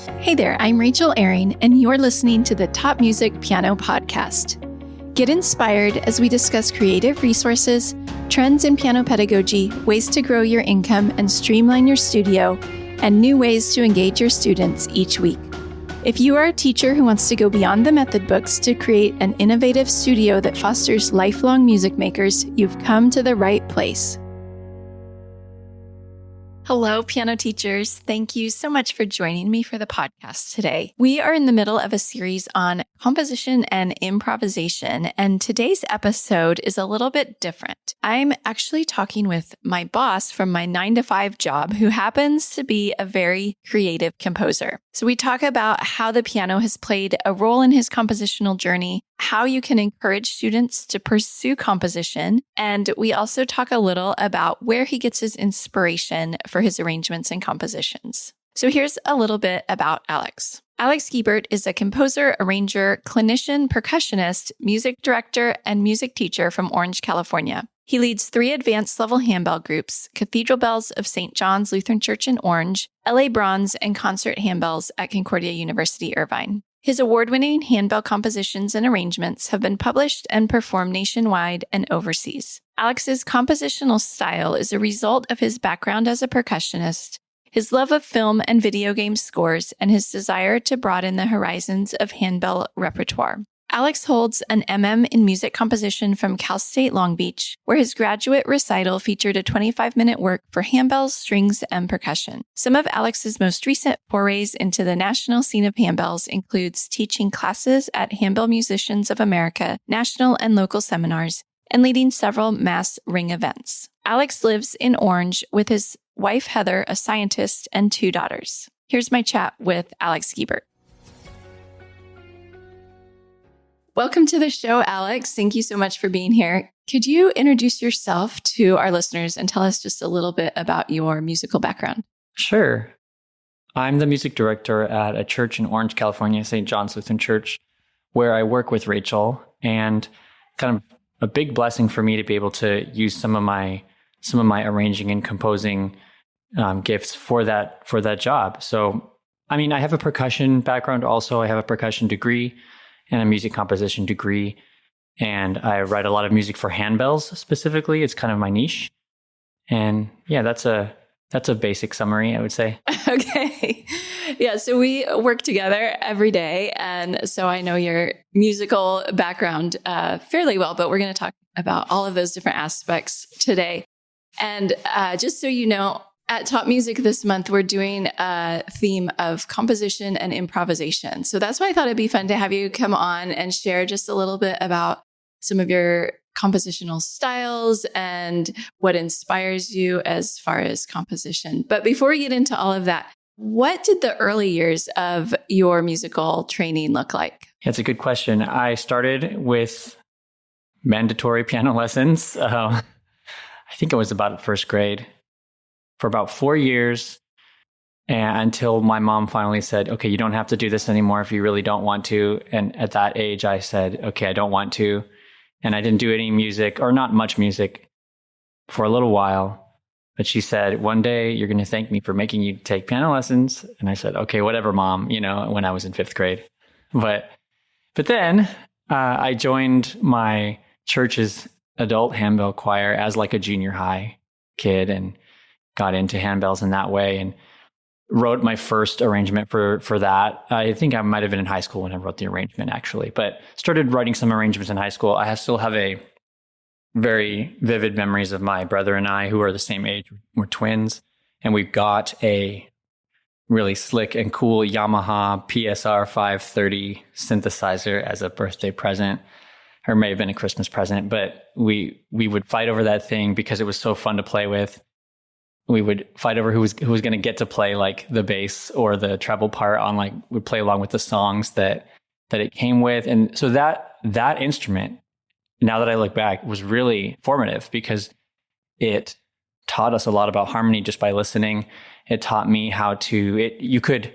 Hey there, I'm Rachel Ehring, and you're listening to the Top Music Piano Podcast. Get inspired as we discuss creative resources, trends in piano pedagogy, ways to grow your income and streamline your studio, and new ways to engage your students each week. If you are a teacher who wants to go beyond the method books to create an innovative studio that fosters lifelong music makers, you've come to the right place. Hello, piano teachers. Thank you so much for joining me for the podcast today. We are in the middle of a series on composition and improvisation, and today's episode is a little bit different. I'm actually talking with my boss from my 9-to-5 job, who happens to be a very creative composer. So we talk about how the piano has played a role in his compositional journey, how you can encourage students to pursue composition, and we also talk a little about where he gets his inspiration for his arrangements and compositions. So here's a little bit about Alex. Alex Guebert is a composer, arranger, clinician, percussionist, music director, and music teacher from Orange, California. He leads 3 advanced level handbell groups, Cathedral Bells of St. John's Lutheran Church in Orange, LA Bronze, and concert handbells at Concordia University, Irvine. His award-winning handbell compositions and arrangements have been published and performed nationwide and overseas. Alex's compositional style is a result of his background as a percussionist, his love of film and video game scores, and his desire to broaden the horizons of handbell repertoire. Alex holds an MM in music composition from Cal State Long Beach, where his graduate recital featured a 25-minute work for handbells, strings, and percussion. Some of Alex's most recent forays into the national scene of handbells includes teaching classes at Handbell Musicians of America, national and local seminars, and leading several mass ring events. Alex lives in Orange with his wife, Heather, a scientist, and 2 daughters. Here's my chat with Alex Guebert. Welcome to the show, Alex. Thank you so much for being here. Could you introduce yourself to our listeners and tell us just a little bit about your musical background? Sure. I'm the music director at a church in Orange, California, St. John's Lutheran Church, where I work with Rachel, and kind of a big blessing for me to be able to use some of my arranging and composing gifts for that job. So, I mean, I have a percussion background also. I have a percussion degree and a music composition degree. And I write a lot of music for handbells specifically. It's kind of my niche. And yeah, that's a basic summary, I would say. Okay. Yeah, so we work together every day. And so I know your musical background fairly well, but we're going to talk about all of those different aspects today. And just so you know, at Top Music this month, we're doing a theme of composition and improvisation. So that's why I thought it'd be fun to have you come on and share just a little bit about some of your compositional styles and what inspires you as far as composition. But before we get into all of that, what did the early years of your musical training look like? That's a good question. I started with mandatory piano lessons. I think it was about first grade. For about 4 years, and until my mom finally said, okay, you don't have to do this anymore if you really don't want to. And at that age, I said, okay, I don't want to. And I didn't do any music, or not much music, for a little while. But she said, one day you're going to thank me for making you take piano lessons. And I said, okay, whatever, Mom, when I was in 5th grade. But then I joined my church's adult handbell choir as like a junior high kid, and got into handbells in that way, and wrote my first arrangement for that. I think I might have been in high school when I wrote the arrangement, actually, but started writing some arrangements in high school. I still have a very vivid memories of my brother and I, who are the same age. We're twins, and we got a really slick and cool Yamaha PSR 530 synthesizer as a birthday present, or may have been a Christmas present, but we would fight over that thing because it was so fun to play with. We would fight over who was going to get to play like the bass or the treble part on would play along with the songs that it came with. And so that instrument, now that I look back, was really formative because it taught us a lot about harmony just by listening. It taught me how you could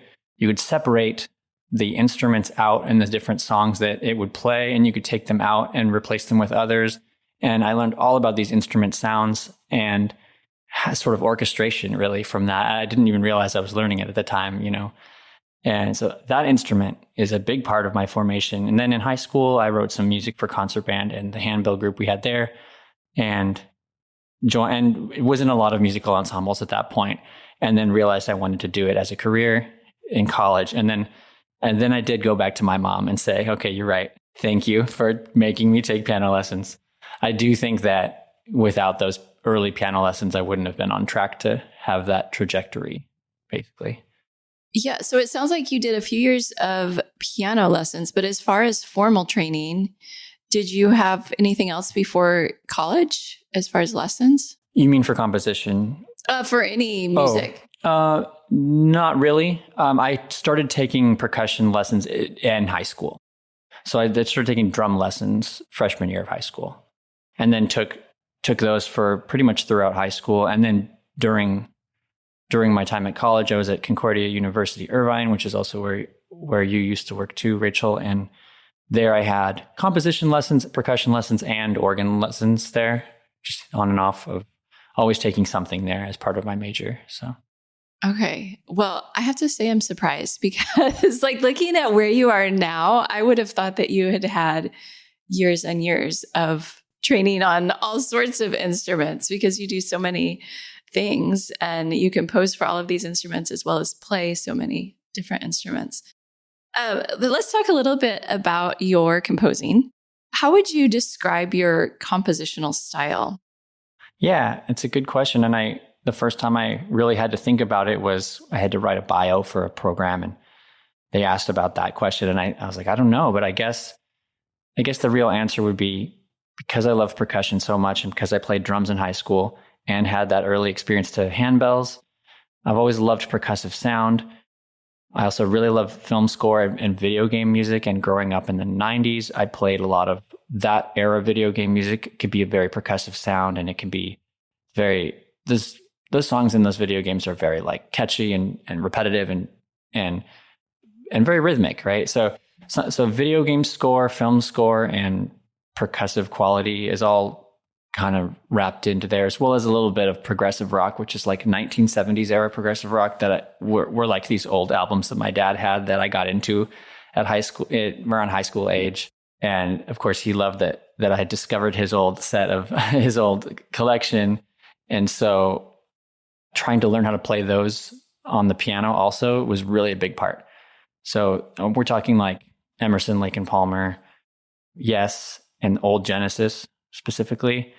separate the instruments out in the different songs that it would play, and you could take them out and replace them with others. And I learned all about these instrument sounds and sort of orchestration really from that. I didn't even realize I was learning it at the time, And so that instrument is a big part of my formation. And then in high school, I wrote some music for concert band and the handbell group we had there, and it wasn't a lot of musical ensembles at that point. And then realized I wanted to do it as a career in college. And then I did go back to my mom and say, okay, you're right. Thank you for making me take piano lessons. I do think that without those early piano lessons, I wouldn't have been on track to have that trajectory, basically. Yeah. So it sounds like you did a few years of piano lessons, but as far as formal training, did you have anything else before college as far as lessons? You mean for composition? For any music? Not really. I started taking percussion lessons in high school. So I started taking drum lessons freshman year of high school, and then took those for pretty much throughout high school. And then during my time at college, I was at Concordia University, Irvine, which is also where you used to work too, Rachel. And there I had composition lessons, percussion lessons, and organ lessons there, just on and off of always taking something there as part of my major. So. Okay. Well, I have to say I'm surprised because like looking at where you are now, I would have thought that you had years and years of training on all sorts of instruments because you do so many things and you compose for all of these instruments as well as play so many different instruments. But let's talk a little bit about your composing. How would you describe your compositional style? Yeah, it's a good question. And the first time I really had to think about it was I had to write a bio for a program, and they asked about that question. And I was like, I don't know, but I guess the real answer would be because I love percussion so much and because I played drums in high school and had that early experience to handbells, I've always loved percussive sound. I also really love film score and video game music. And growing up in the 90s, I played a lot of that era video game music. It could be a very percussive sound, and it can be those songs in those video games are very like catchy and repetitive and very rhythmic, right? So video game score, film score, and percussive quality is all kind of wrapped into there, as well as a little bit of progressive rock, which is like 1970s era progressive rock that were like these old albums that my dad had that I got into at high school, around high school age. And of course, he loved that I had discovered his old set of his old collection. And so trying to learn how to play those on the piano also was really a big part. So we're talking like Emerson, Lake and Palmer, Yes, and old Genesis specifically,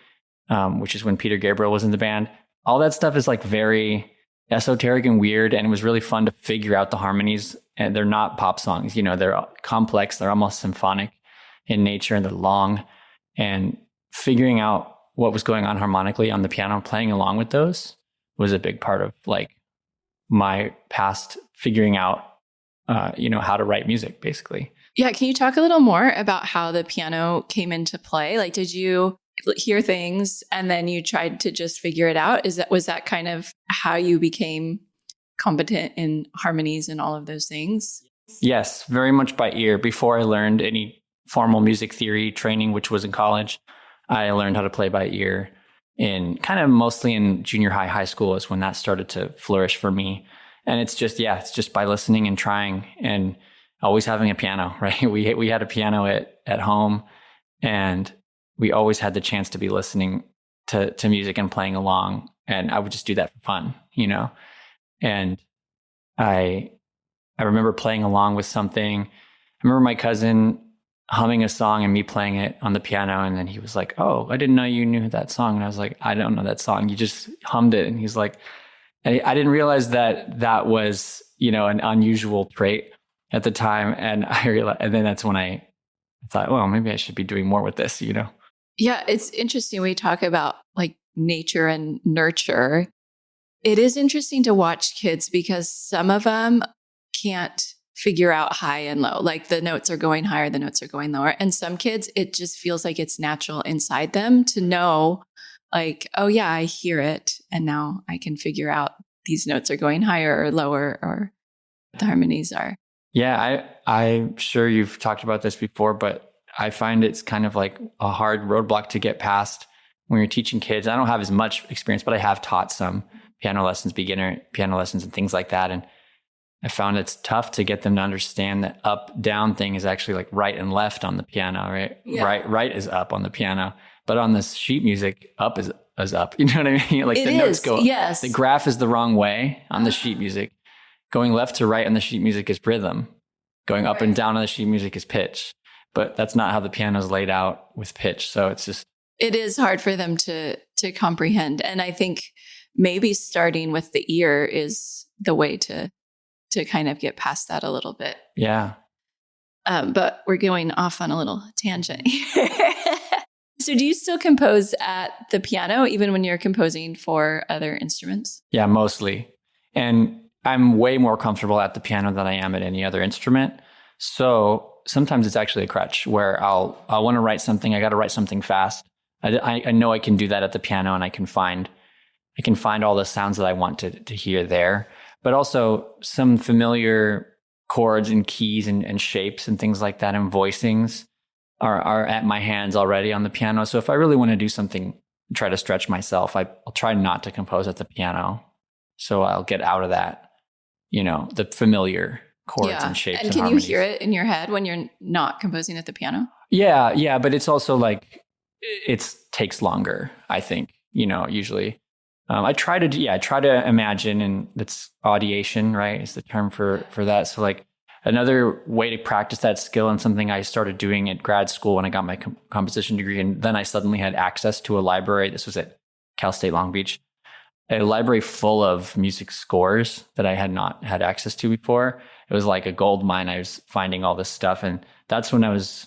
which is when Peter Gabriel was in the band. All that stuff is like very esoteric and weird, and it was really fun to figure out the harmonies. And they're not pop songs, they're complex, they're almost symphonic in nature, and they're long. And figuring out what was going on harmonically on the piano, playing along with those, was a big part of like my past figuring out, how to write music, basically. Yeah. Can you talk a little more about how the piano came into play? Like, did you hear things and then you tried to just figure it out? Was that kind of how you became competent in harmonies and all of those things? Yes, very much by ear. Before I learned any formal music theory training, which was in college, I learned how to play by ear in kind of mostly in junior high school is when that started to flourish for me. And it's just by listening and trying and always having a piano, right? We had a piano at home, and we always had the chance to be listening to music and playing along. And I would just do that for fun, And I remember playing along with something. I remember my cousin humming a song and me playing it on the piano. And then he was like, "Oh, I didn't know you knew that song." And I was like, "I don't know that song. You just hummed it." And he's like, I didn't realize that was, an unusual trait at the time. And I realized, and then that's when I thought, well, maybe I should be doing more with this, Yeah, it's interesting. We talk about like nature and nurture. It is interesting to watch kids because some of them can't figure out high and low. Like the notes are going higher, the notes are going lower. And some kids, it just feels like it's natural inside them to know like, oh yeah, I hear it. And now I can figure out these notes are going higher or lower or what the harmonies are. Yeah, I'm sure you've talked about this before, but I find it's kind of like a hard roadblock to get past when you're teaching kids. I don't have as much experience, but I have taught some piano lessons, beginner piano lessons and things like that. And I found it's tough to get them to understand that up down thing is actually like right and left on the piano, right? Yeah. Right is up on the piano, but on this sheet music, up is up. You know what I mean? Like It the notes is, go. yes. The graph is the wrong way on the sheet music. Going left to right on the sheet music is rhythm. Going up and down on the sheet music is pitch. But that's not how the piano is laid out with pitch. So it's just, it is hard for them to comprehend. And I think maybe starting with the ear is the way to kind of get past that a little bit. yeah. But we're going off on a little tangent here. So do you still compose at the piano, even when you're composing for other instruments? Yeah, mostly. And I'm way more comfortable at the piano than I am at any other instrument. So sometimes it's actually a crutch where I'll want to write something. I got to write something fast. I know I can do that at the piano, and I can find all the sounds that I want to hear there. But also some familiar chords and keys and shapes and things like that and voicings are at my hands already on the piano. So if I really want to do something, try to stretch myself, I'll try not to compose at the piano. So I'll get out of that, the familiar chords and shapes. And can harmonies. you hear it in your head when you're not composing at the piano? Yeah. But it's also like, it takes longer, I think, usually. I try to imagine, and that's audiation, right? Is the term for that. So like another way to practice that skill, and something I started doing at grad school when I got my composition degree. And then I suddenly had access to a library. This was at Cal State Long Beach, a library full of music scores that I had not had access to before. It was like a gold mine. I was finding all this stuff. And that's when I was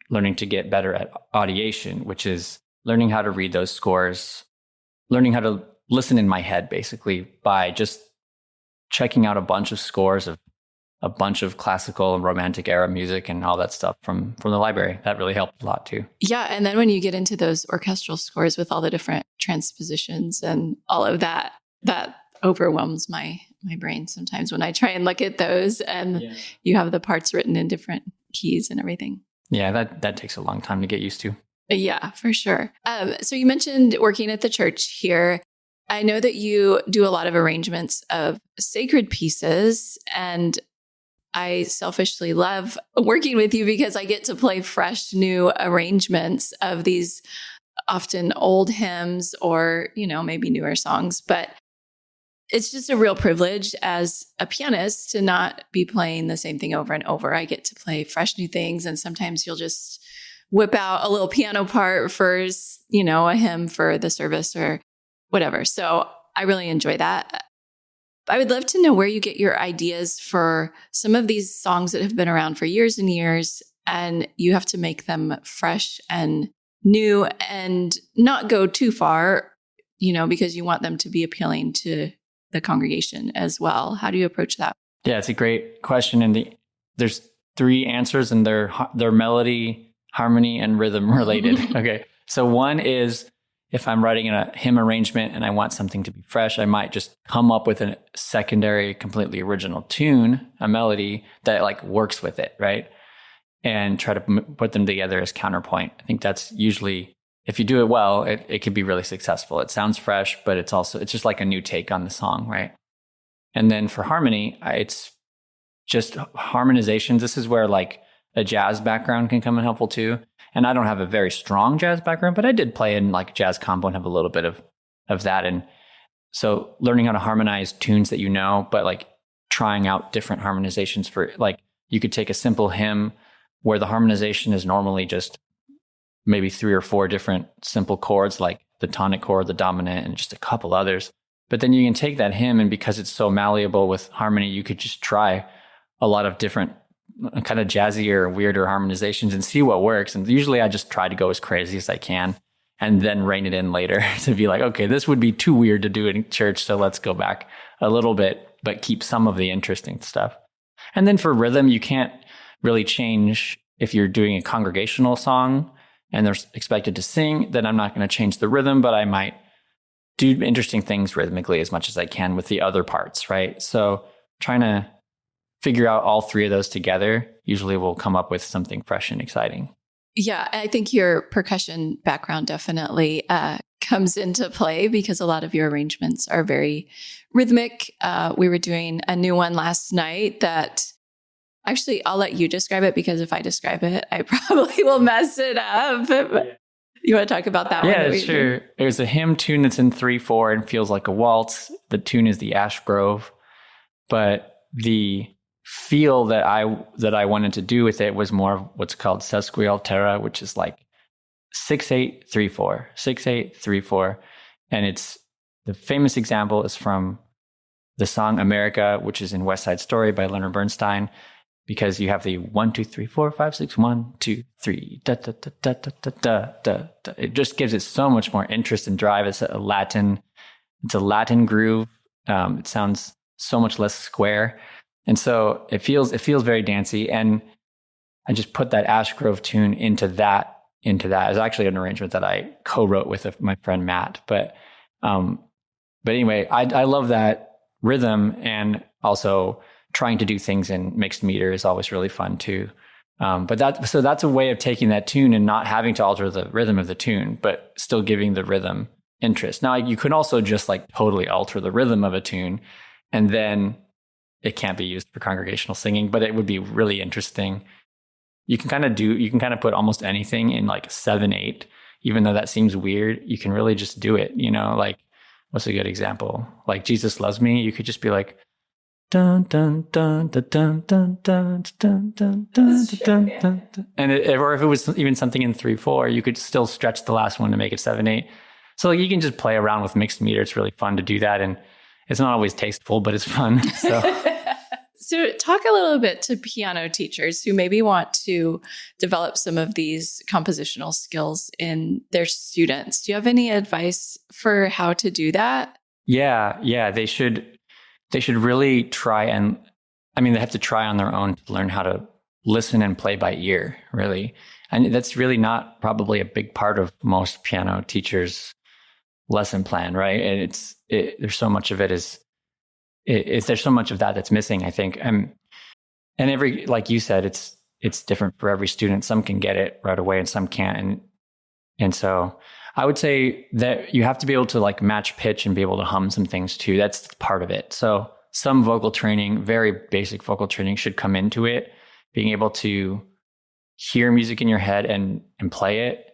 learning to get better at audiation, which is learning how to read those scores, learning how to listen in my head, basically, by just checking out a bunch of scores of a bunch of classical and romantic era music and all that stuff from the library. That really helped a lot too. Yeah. And then when you get into those orchestral scores with all the different transpositions and all of that, that overwhelms my brain sometimes when I try and look at those and you have the parts written in different keys and everything. Yeah, that takes a long time to get used to. Yeah, for sure. So you mentioned working at the church here. I know that you do a lot of arrangements of sacred pieces, and I selfishly love working with you because I get to play fresh, new arrangements of these often old hymns or, maybe newer songs. But it's just a real privilege as a pianist to not be playing the same thing over and over. I get to play fresh new things. And sometimes you'll just whip out a little piano part for, a hymn for the service or whatever. So I really enjoy that. I would love to know where you get your ideas for some of these songs that have been around for years and years, and you have to make them fresh and new and not go too far, because you want them to be appealing to the congregation as well. How do you approach that? Yeah, it's a great question. And there's three answers, and they're melody, harmony, and rhythm related. Okay. So one is, if I'm writing a hymn arrangement and I want something to be fresh, I might just come up with a secondary, completely original tune, a melody that like works with it, right? And try to put them together as counterpoint. I think that's usually, if you do it well, it could be really successful. It sounds fresh, but it's just like a new take on the song, right? And then for harmony, it's just harmonizations. This is where like a jazz background can come in helpful too. And I don't have a very strong jazz background, but I did play in like jazz combo and have a little bit of that. And so learning how to harmonize tunes that but like trying out different harmonizations for, like, you could take a simple hymn where the harmonization is normally just maybe 3 or 4 different simple chords, like the tonic chord, the dominant, and just a couple others. But then you can take that hymn, and because it's so malleable with harmony, you could just try a lot of different kind of jazzier, weirder harmonizations and see what works. And usually I just try to go as crazy as I can and then rein it in later to be like, okay, this would be too weird to do in church, so let's go back a little bit, but keep some of the interesting stuff. And then for rhythm, you can't really change. If you're doing a congregational song and they're expected to sing, then I'm not going to change the rhythm, but I might do interesting things rhythmically as much as I can with the other parts, right? So trying to figure out all 3 of those together usually will come up with something fresh and exciting. Yeah, I think your percussion background definitely comes into play because a lot of your arrangements are very rhythmic. We were doing a new one last night that actually I'll let you describe it, because if I describe it, I probably will mess it up. But you want to talk about that one? Yeah, sure. There's a hymn tune that's in 3/4 and feels like a waltz. The tune is the Ash Grove, but the feel that I wanted to do with it was more of what's called sesquialtera, which is like 6/8 3/4, 6/8 3/4, and it's the famous example is from the song America, which is in West Side Story by Leonard Bernstein, because you have the 1 2 3 4 5 6 1 2 3 da da da da da da da da. It just gives it so much more interest and drive. It's a Latin groove. It sounds so much less square, and so it feels very dancey. And I just put that Ash Grove tune into that. It's actually an arrangement that I co-wrote with my friend Matt. But anyway, I love that rhythm, and also trying to do things in mixed meter is always really fun too. But that's a way of taking that tune and not having to alter the rhythm of the tune, but still giving the rhythm interest. Now you can also just like totally alter the rhythm of a tune, and then it can't be used for congregational singing, but it would be really interesting. You can kind of put almost anything in like 7/8, even though that seems weird. You can really just do it, like, what's a good example? Like Jesus Loves Me, you could just be like, dun dun dun dun dun dun dun dun dun dun dun dun, and or if it was even something in 3/4, you could still stretch the last one to make it 7/8. So like you can just play around with mixed meter. It's really fun to do that, and it's not always tasteful, but it's fun. So talk a little bit to piano teachers who maybe want to develop some of these compositional skills in their students. Do you have any advice for how to do that? Yeah, they should really try, and they have to try on their own to learn how to listen and play by ear, really. And that's really not probably a big part of most piano teachers' lesson plan, right? And there's so much of it there's so much of that that's missing, I think. And every, like you said, it's different for every student. Some can get it right away and some can't. And so I would say that you have to be able to like match pitch and be able to hum some things too. That's part of it. So some vocal training, very basic vocal training, should come into it. Being able to hear music in your head and play it.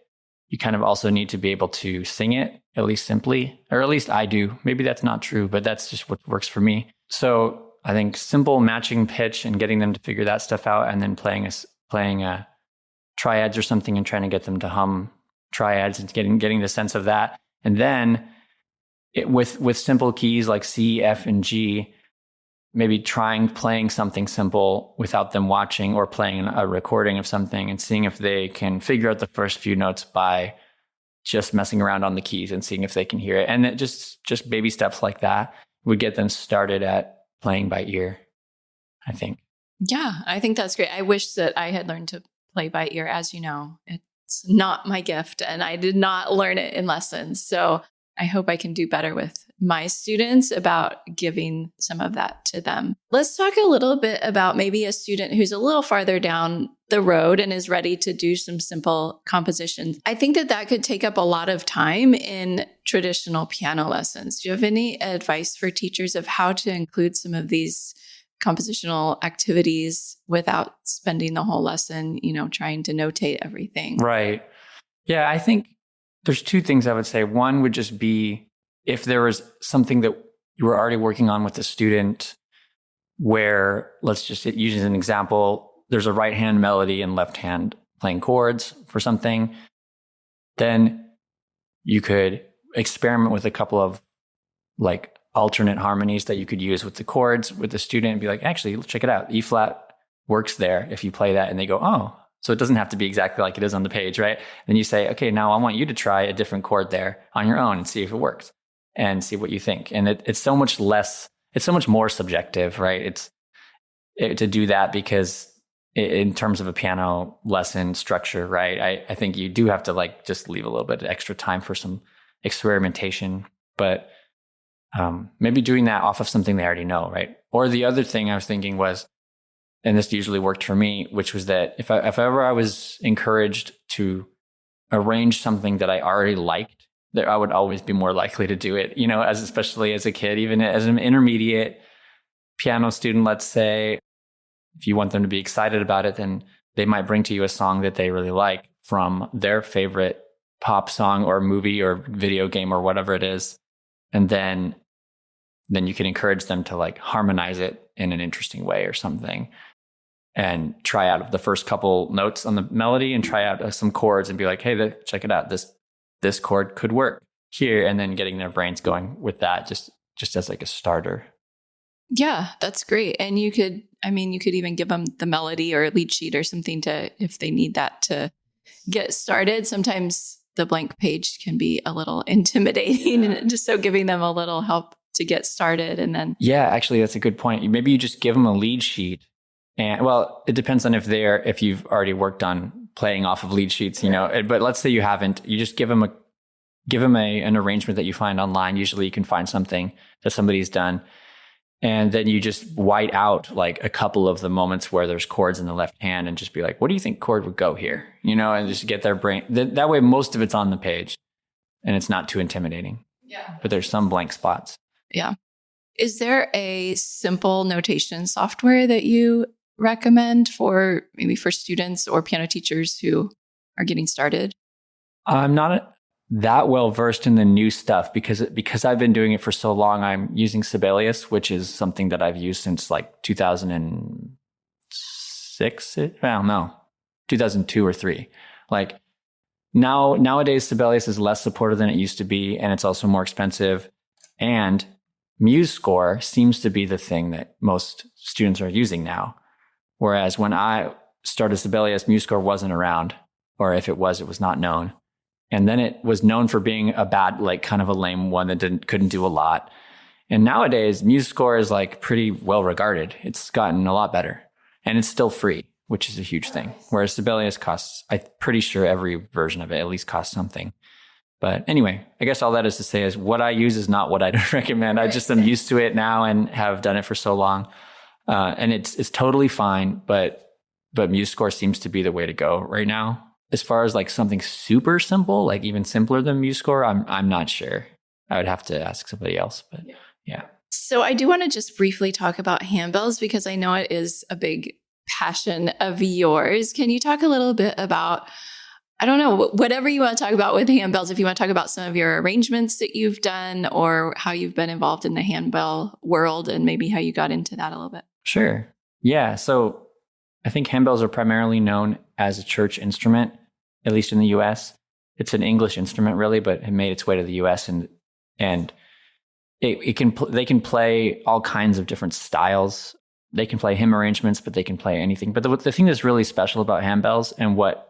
You kind of also need to be able to sing it, at least simply, or at least I do. Maybe that's not true, but that's just what works for me. So I think simple matching pitch and getting them to figure that stuff out, and then playing triads or something and trying to get them to hum triads and getting the sense of that. And then with simple keys like C, F, and G, maybe playing something simple without them watching, or playing a recording of something and seeing if they can figure out the first few notes by just messing around on the keys and seeing if they can hear it. And it just baby steps like that would get them started at playing by ear, I think. Yeah, I think that's great. I wish that I had learned to play by ear. As you know, it's not my gift, and I did not learn it in lessons. So I hope I can do better with my students about giving some of that to them. Let's talk a little bit about maybe a student who's a little farther down the road and is ready to do some simple compositions. I think that could take up a lot of time in traditional piano lessons. Do you have any advice for teachers of how to include some of these compositional activities without spending the whole lesson, trying to notate everything? Right. Yeah, I think there's two things I would say. One would just be, if there was something that you were already working on with the student, where, let's just use as an example, there's a right hand melody and left hand playing chords for something, then you could experiment with a couple of like alternate harmonies that you could use with the chords with the student and be like, actually, check it out. E flat works there if you play that. And they go, oh, so it doesn't have to be exactly like it is on the page, right? Then you say, okay, now I want you to try a different chord there on your own and see if it works and see what you think. And it's so much more subjective, right? To do that, because in terms of a piano lesson structure, right? I think you do have to like just leave a little bit of extra time for some experimentation, but maybe doing that off of something they already know, right? Or the other thing I was thinking was, and this usually worked for me, which was that if ever I was encouraged to arrange something that I already liked I would always be more likely to do it, especially as a kid, even as an intermediate piano student, let's say, if you want them to be excited about it, then they might bring to you a song that they really like from their favorite pop song or movie or video game or whatever it is. And then you can encourage them to like harmonize it in an interesting way or something, and try out the first couple notes on the melody and try out some chords and be like, hey, check it out. This chord could work here. And then getting their brains going with that just as like a starter. Yeah, that's great. And you could even give them the melody or lead sheet or something if they need that to get started. Sometimes the blank page can be a little intimidating, and just so giving them a little help to get started. And then, yeah, actually, that's a good point. Maybe you just give them a lead sheet, and well, it depends on if you've already worked on playing off of lead sheets, But let's say you haven't. You just give them an arrangement that you find online. Usually, you can find something that somebody's done. And then you just white out like a couple of the moments where there's chords in the left hand and just be like, what do you think chord would go here? And just get their brain. That way, most of it's on the page and it's not too intimidating. Yeah. But there's some blank spots. Yeah. Is there a simple notation software that you recommend for students or piano teachers who are getting started? I'm not that well versed in the new stuff because I've been doing it for so long. I'm using Sibelius, which is something that I've used since like 2006. I don't know, 2002 or 3. Like nowadays, Sibelius is less supported than it used to be, and it's also more expensive. And MuseScore seems to be the thing that most students are using now. Whereas when I started Sibelius, MuseScore wasn't around, or if it was not known. And then it was known for being a bad, like kind of a lame one that couldn't do a lot. And nowadays, MuseScore is like pretty well regarded. It's gotten a lot better, and it's still free, which is a huge thing. Whereas Sibelius costs, I'm pretty sure every version of it at least costs something. But anyway, I guess all that is to say is what I use is not what I'd recommend. I just am used to it now and have done it for so long. And it's totally fine, but MuseScore seems to be the way to go right now. As far as like something super simple, like even simpler than MuseScore, I'm not sure. I would have to ask somebody else, but yeah. So I do want to just briefly talk about handbells because I know it is a big passion of yours. Can you talk a little bit about, I don't know, whatever you want to talk about with handbells, if you want to talk about some of your arrangements that you've done or how you've been involved in the handbell world and maybe how you got into that a little bit? Sure. Yeah. So I think handbells are primarily known as a church instrument, at least in the US. It's an English instrument really, but it made its way to the US and they can play all kinds of different styles. They can play hymn arrangements, but they can play anything. But the thing that's really special about handbells and what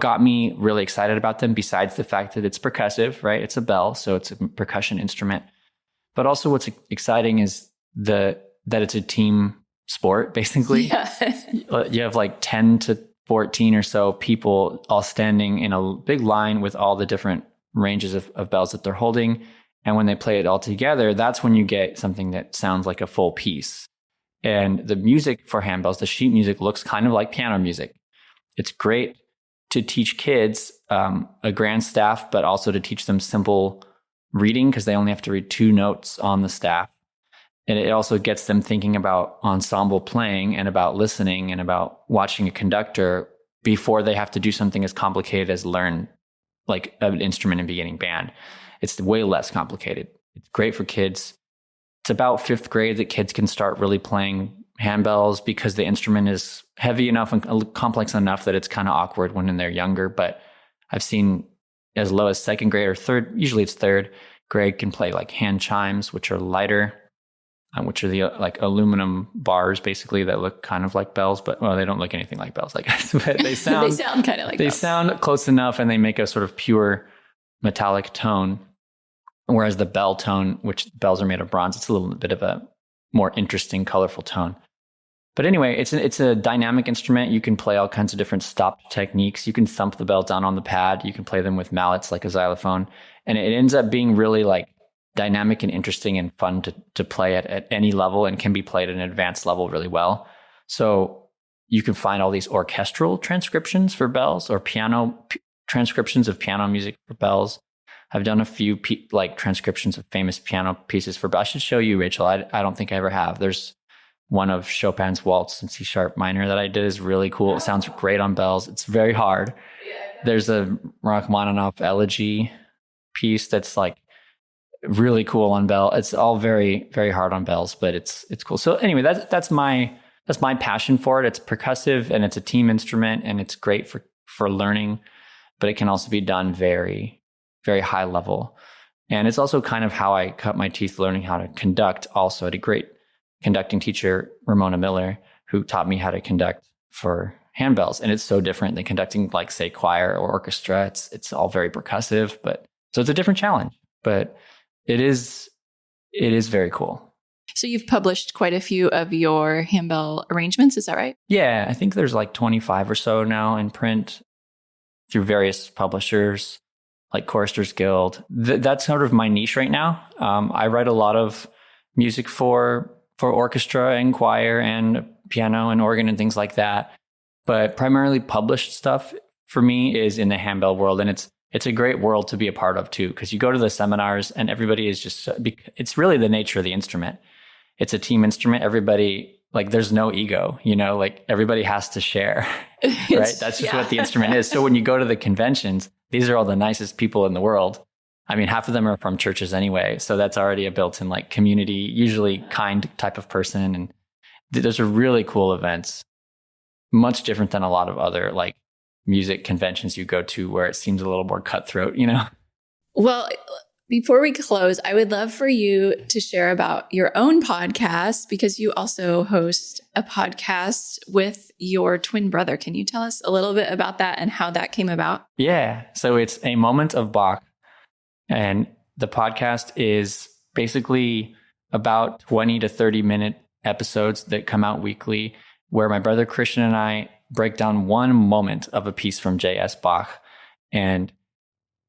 got me really excited about them, besides the fact that it's percussive, right? It's a bell, so it's a percussion instrument. But also what's exciting is that it's a team sport, basically. Yeah. You have like 10 to 14 or so people all standing in a big line with all the different ranges of bells that they're holding. And when they play it all together, that's when you get something that sounds like a full piece. And the music for handbells, the sheet music, looks kind of like piano music. It's great to teach kids a grand staff, but also to teach them simple reading because they only have to read 2 notes on the staff. And it also gets them thinking about ensemble playing and about listening and about watching a conductor before they have to do something as complicated as learn like an instrument in beginning band. It's way less complicated. It's great for kids. It's about 5th grade that kids can start really playing handbells because the instrument is heavy enough and complex enough that it's kind of awkward when they're younger. But I've seen as low as 2nd grade or 3rd, usually it's 3rd grade, can play like hand chimes, which are lighter, which are the like aluminum bars basically that look kind of like bells, but well, they don't look anything like bells, I guess. But they sound they sound kind of like they bells. Sound close enough, and they make a sort of pure metallic tone. Whereas the bell tone, which bells are made of bronze, it's a little bit of a more interesting, colorful tone. But anyway, it's a dynamic instrument. You can play all kinds of different stop techniques. You can thump the bell down on the pad. You can play them with mallets like a xylophone. And it ends up being really like dynamic and interesting and fun to play at any level, and can be played at an advanced level really well. So you can find all these orchestral transcriptions for bells or piano transcriptions of piano music for bells. I've done a few like transcriptions of famous piano pieces for bell. I should show you, Rachel. I don't think I ever have. There's one of Chopin's Waltz in C sharp minor that I did is really cool. It sounds great on bells. It's very hard. There's a Rachmaninoff elegy piece that's like really cool on bell. It's all very, very hard on bells, but it's cool. So anyway, that's my passion for it. It's percussive and it's a team instrument and it's great for learning, but it can also be done very, very high level. And it's also kind of how I cut my teeth learning how to conduct. Also, I had a great conducting teacher, Ramona Miller, who taught me how to conduct for handbells. And it's so different than conducting like, say, choir or orchestra. It's all very percussive, but so it's a different challenge, but it is very cool. So you've published quite a few of your handbell arrangements, is that right? Yeah, I think there's like 25 or so now in print through various publishers like Choristers Guild. That's sort of my niche right now. I write a lot of music for orchestra and choir and piano and organ and things like that. But primarily published stuff for me is in the handbell world. And it's a great world to be a part of too, because you go to the seminars and everybody is just, it's really the nature of the instrument. It's a team instrument. Everybody, like there's no ego, like everybody has to share, right? That's just what the instrument is. So when you go to the conventions, these are all the nicest people in the world. I mean, half of them are from churches anyway. So that's already a built-in like community, usually kind type of person. And those are really cool events, much different than a lot of other like music conventions you go to where it seems a little more cutthroat, Well, before we close, I would love for you to share about your own podcast because you also host a podcast with your twin brother. Can you tell us a little bit about that and how that came about? Yeah. So it's A Moment of Bach. And the podcast is basically about 20 to 30 minute episodes that come out weekly where my brother Christian and I break down one moment of a piece from J.S. Bach. And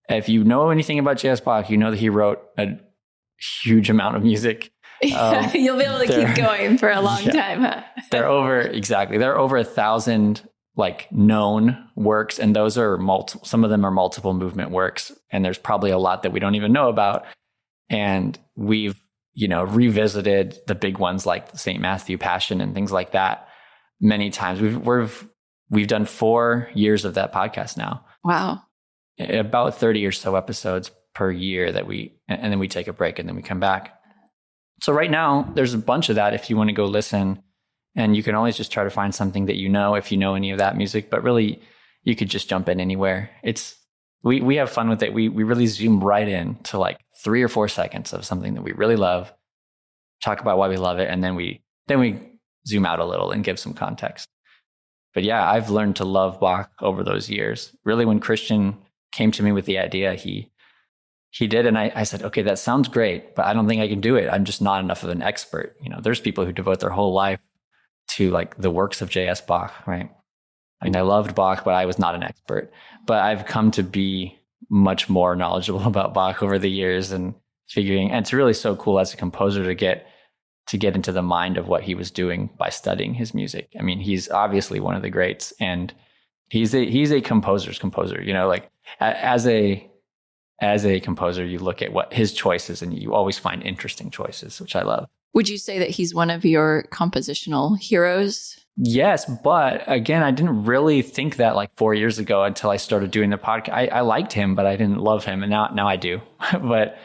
if you know anything about J.S. Bach, you know that he wrote a huge amount of music. You'll be able to keep going for a long time, huh? There are over 1,000 like known works, and those are some of them are multiple movement works, and there's probably a lot that we don't even know about. And we've revisited the big ones like the St. Matthew Passion and things like that many times. We've done 4 years of that podcast now. Wow. About 30 or so episodes per year and then we take a break and then we come back. So right now there's a bunch of that if you want to go listen. And you can always just try to find something that if you know any of that music, but really you could just jump in anywhere. We have fun with it. We really zoom right in to like 3 or 4 seconds of something that we really love, talk about why we love it, and then we zoom out a little and give some context. But yeah, I've learned to love Bach over those years. Really, when Christian came to me with the idea, he did. And I said, okay, that sounds great, but I don't think I can do it. I'm just not enough of an expert. There's people who devote their whole life to like the works of J.S. Bach, right? I mean, I loved Bach, but I was not an expert. But I've come to be much more knowledgeable about Bach over the years and it's really so cool as a composer to get into the mind of what he was doing by studying his music. I mean, he's obviously one of the greats and he's a composer's composer, like as a composer, you look at what his choices and you always find interesting choices, which I love. Would you say that he's one of your compositional heroes? Yes, but again, I didn't really think that like 4 years ago until I started doing the podcast. I liked him, but I didn't love him, and now I do. But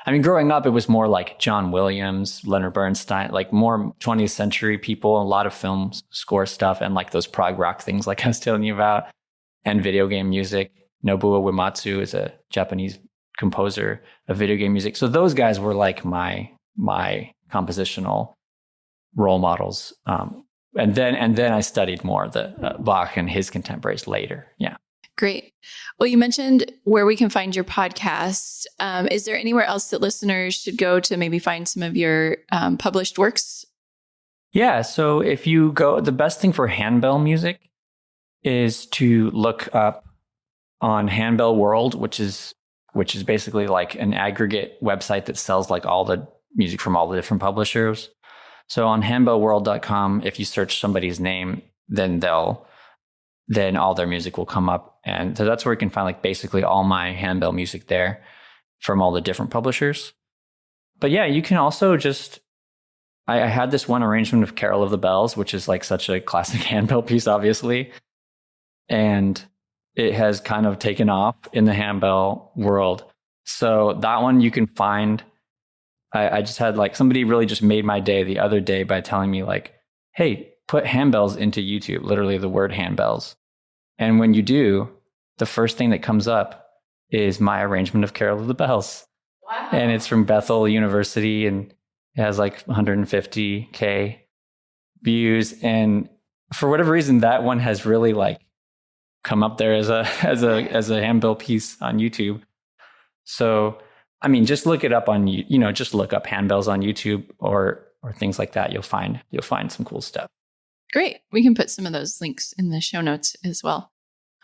I mean, growing up, it was more like John Williams, Leonard Bernstein, like more 20th century people, a lot of film score stuff, and like those prog rock things like I was telling you about, and video game music. Nobuo Uematsu is a Japanese composer of video game music. So those guys were like my compositional role models. And then I studied more the Bach and his contemporaries later. Yeah. Great. Well, you mentioned where we can find your podcast. Is there anywhere else that listeners should go to maybe find some of your published works? Yeah. So if you go, the best thing for handbell music is to look up on Handbell World, which is basically like an aggregate website that sells like all the music from all the different publishers. So on handbellworld.com, if you search somebody's name, then all their music will come up. And so that's where you can find like basically all my handbell music there. from all the different publishers. But yeah, you can also just, I had this one arrangement of Carol of the Bells, which is like such a classic handbell piece, obviously. And it has kind of taken off in the handbell world. So that one you can find. I just had like, somebody really just made my day the other day by telling me like, hey, put handbells into YouTube, literally the word handbells. And when you do, the first thing that comes up is my arrangement of Carol of the Bells. Wow. And it's from Bethel University, and it has like 150K views. And for whatever reason, that one has really like come up there as a handbell piece on YouTube. So, I mean, just look it up on, just look up handbells on YouTube or things like that. You'll find some cool stuff. Great. We can put some of those links in the show notes as well.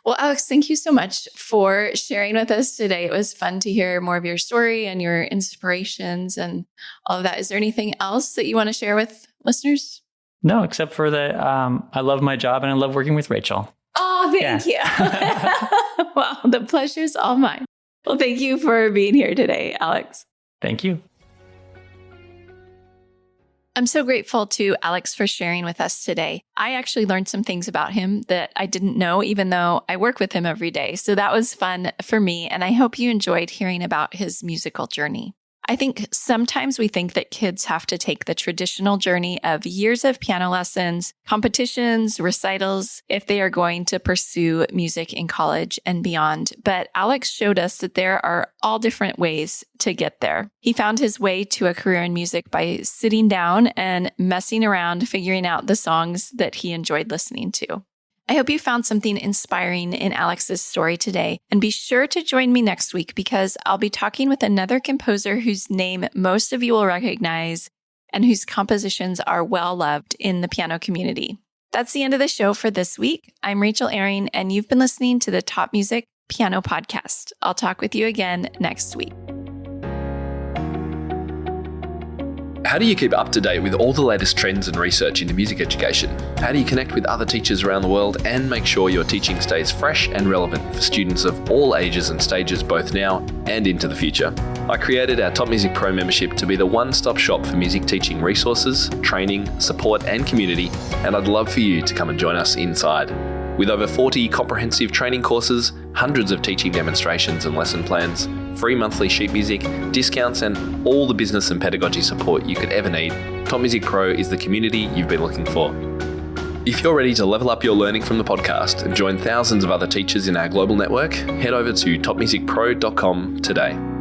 Well, Alex, thank you so much for sharing with us today. It was fun to hear more of your story and your inspirations and all of that. Is there anything else that you want to share with listeners? No, except for that I love my job and I love working with Rachel. Oh, thank you. Well, the pleasure's all mine. Well, thank you for being here today, Alex. Thank you. I'm so grateful to Alex for sharing with us today. I actually learned some things about him that I didn't know, even though I work with him every day. So that was fun for me. And I hope you enjoyed hearing about his musical journey. I think sometimes we think that kids have to take the traditional journey of years of piano lessons, competitions, recitals, if they are going to pursue music in college and beyond. But Alex showed us that there are all different ways to get there. He found his way to a career in music by sitting down and messing around, figuring out the songs that he enjoyed listening to. I hope you found something inspiring in Alex's story today, and be sure to join me next week because I'll be talking with another composer whose name most of you will recognize and whose compositions are well loved in the piano community. That's the end of the show for this week. I'm Rachel Ehring, and you've been listening to the Top Music Piano Podcast. I'll talk with you again next week. How do you keep up to date with all the latest trends and research into music education? How do you connect with other teachers around the world and make sure your teaching stays fresh and relevant for students of all ages and stages both now and into the future? I created our Top Music Pro membership to be the one-stop shop for music teaching resources, training, support and community, and I'd love for you to come and join us inside. With over 40 comprehensive training courses, hundreds of teaching demonstrations and lesson plans, free monthly sheet music, discounts and all the business and pedagogy support you could ever need, Top Music Pro is the community you've been looking for. If you're ready to level up your learning from the podcast and join thousands of other teachers in our global network, head over to topmusicpro.com today.